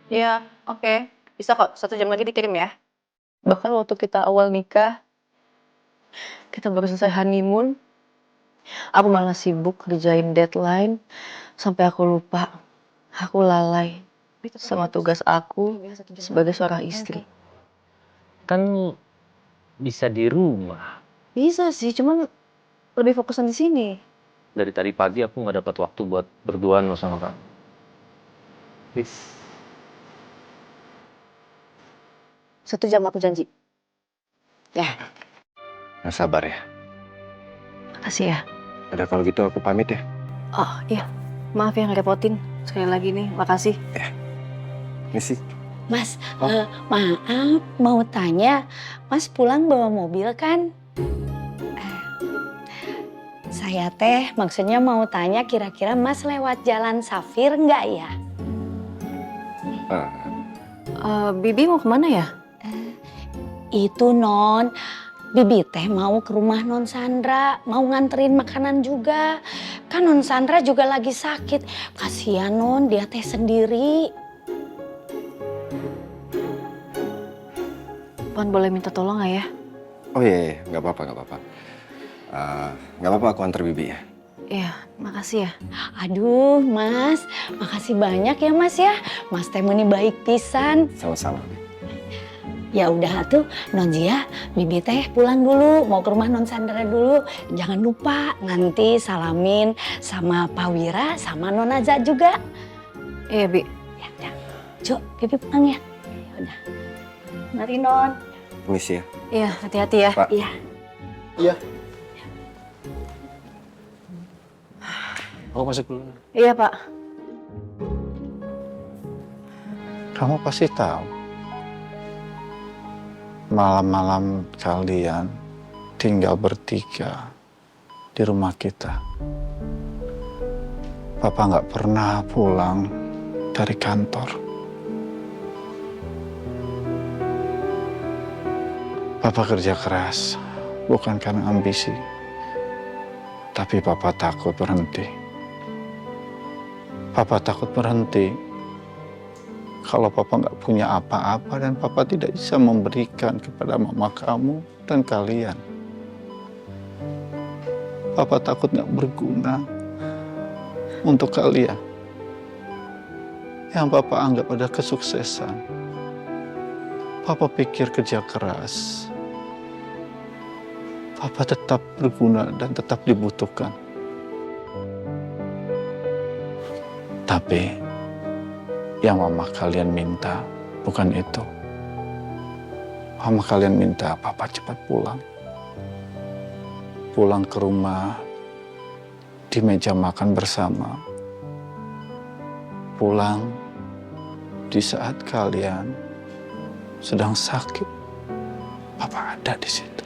Iya, oke. Bisa kok, 1 jam lagi dikirim ya. Bahkan waktu kita awal nikah, kita baru selesai honeymoon, aku malah sibuk kerjain deadline, sampai aku lupa, aku lalai sama tugas aku sebagai seorang istri. Kan bisa di rumah. Bisa sih, cuman lebih fokusan di sini. Dari tadi pagi aku nggak dapat waktu buat berduaan lo sama kamu. Please. 1 jam aku janji. Ya, Yang sabar ya. makasih ya. Ada kalau gitu aku pamit ya. Oh iya, maaf ya ngerepotin. Sekali lagi nih, makasih. Misi. Mas, maaf mau tanya, Mas pulang bawa mobil kan? Saya teh maksudnya mau tanya kira-kira Mas lewat jalan Safir nggak ya? Bibi mau kemana ya? Itu Non, Bibi teh mau ke rumah Non Sandra, mau nganterin makanan juga. Kan Non Sandra juga lagi sakit, kasihan Non dia teh sendiri. Puan boleh minta tolong nggak ya? Oh iya, nggak apa-apa, nggak apa-apa. Nggak apa-apa, aku antar Bibi ya. Iya, makasih ya. Aduh Mas, makasih banyak ya Mas ya. Mas teh meni baik pisan. Sama-sama. Ya udah tuh Non Zia, Bibi teh pulang dulu, mau ke rumah Non Sandra dulu. Jangan lupa nanti salamin sama Pak Wira sama Non Aza juga. Iya, Bi. Ya udah, Cuk, Bibi pulang ya. Ya udah. Mari Non. Misi ya. Iya, hati-hati ya. Pak. Iya. Iya. Aku masuk dulu. Iya, Pak. Kamu pasti tahu, malam-malam kalian tinggal bertiga di rumah kita. Papa nggak pernah pulang dari kantor. Papa kerja keras, bukan karena ambisi, tapi Papa takut berhenti. Papa takut berhenti kalau Papa nggak punya apa-apa dan Papa tidak bisa memberikan kepada mama kamu dan kalian. Papa takut nggak berguna untuk kalian. Yang Papa anggap ada kesuksesan. Papa pikir kerja keras. Papa tetap berguna dan tetap dibutuhkan. Tapi yang mama kalian minta bukan itu. Mama kalian minta Papa cepat pulang. Pulang ke rumah di meja makan bersama. Pulang di saat kalian sedang sakit. Papa ada di situ.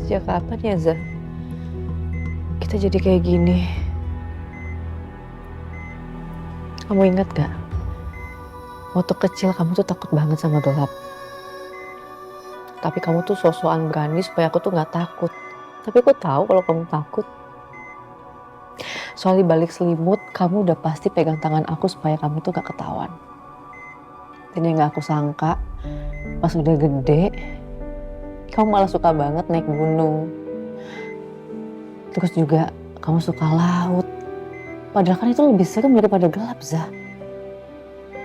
Sejak kapan ya, Zah? Kita jadi kayak gini. Kamu ingat gak? Waktu kecil kamu tuh takut banget sama gelap. Tapi kamu tuh sok-sokan berani supaya aku tuh gak takut. Tapi aku tahu kalau kamu takut. Soal di balik selimut, kamu udah pasti pegang tangan aku supaya kamu tuh gak ketahuan. Dan yang gak aku sangka, pas udah gede, kamu malah suka banget naik gunung. Terus juga kamu suka laut. Padahal kan itu lebih serem daripada gelap, Zah.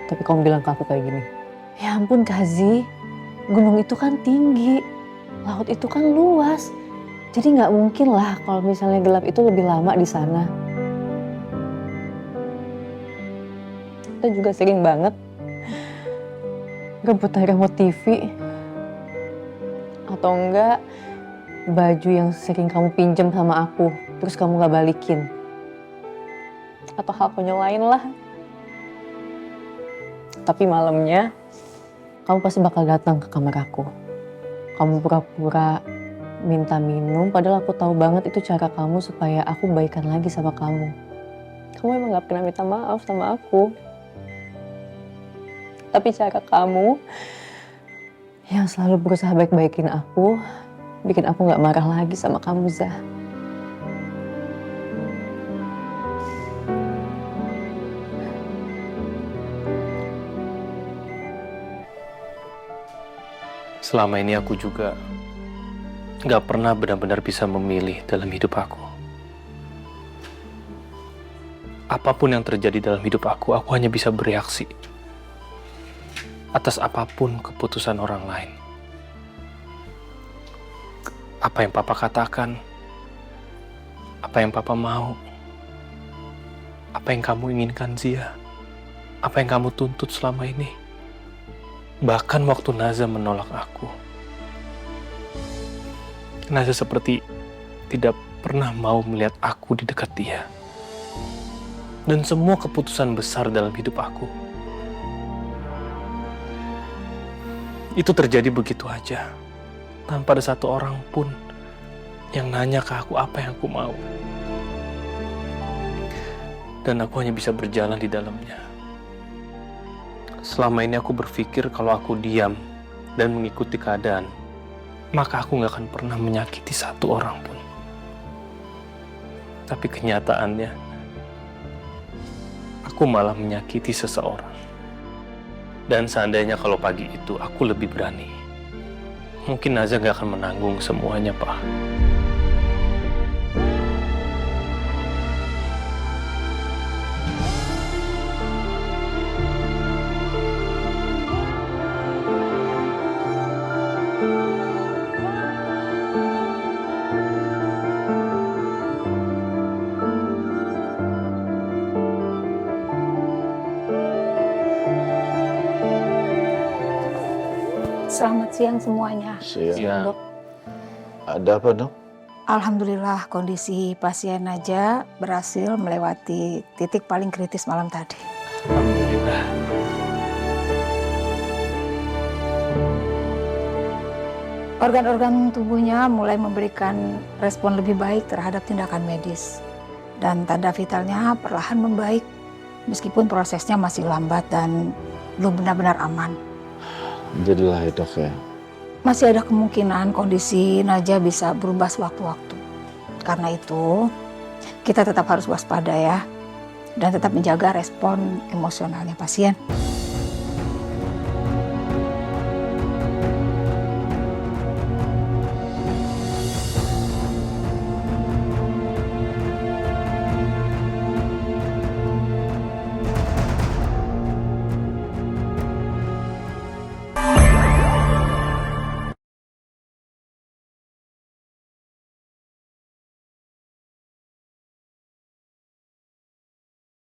Tapi kamu bilang ke aku kayak gini, ya ampun Kazi, gunung itu kan tinggi, laut itu kan luas. Jadi nggak mungkin lah kalau misalnya gelap itu lebih lama di sana. Kita juga sering banget rebutan remote TV. Atau enggak baju yang sering kamu pinjem sama aku, terus kamu gak balikin. Atau hal konyol lain lah. Tapi malamnya, kamu pasti bakal datang ke kamar aku. Kamu pura-pura minta minum, padahal aku tahu banget itu cara kamu supaya aku baikan lagi sama kamu. Kamu emang gak pernah minta maaf sama aku. Tapi cara kamu yang selalu berusaha baik-baikin aku, bikin aku gak marah lagi sama kamu, Zah. Selama ini aku juga gak pernah benar-benar bisa memilih dalam hidup aku. Apapun yang terjadi dalam hidup aku hanya bisa bereaksi atas apapun keputusan orang lain. Apa yang papa katakan, apa yang papa mau, apa yang kamu inginkan, Zia, apa yang kamu tuntut selama ini. Bahkan waktu Naza menolak aku, Naza seperti tidak pernah mau melihat aku di dekat dia. Dan semua keputusan besar dalam hidup aku itu terjadi begitu aja, tanpa ada satu orang pun yang nanya ke aku apa yang aku mau. Dan aku hanya bisa berjalan di dalamnya. Selama ini aku berpikir kalau aku diam dan mengikuti keadaan, maka aku gak akan pernah menyakiti satu orang pun. Tapi kenyataannya, aku malah menyakiti seseorang. Dan seandainya kalau pagi itu aku lebih berani, mungkin Naza gak akan menanggung semuanya, Pak. Selamat siang semuanya. Ya, Dok. Ada apa, Dok? Alhamdulillah kondisi pasien Naja berhasil melewati titik paling kritis malam tadi. alhamdulillah. Organ-organ tubuhnya mulai memberikan respon lebih baik terhadap tindakan medis. Dan tanda vitalnya perlahan membaik meskipun prosesnya masih lambat dan belum benar-benar aman. Jadilah ya, Dok ya. Masih ada kemungkinan kondisi Naja bisa berubah sewaktu-waktu. Karena itu, kita tetap harus waspada ya. Dan tetap menjaga respon emosionalnya pasien.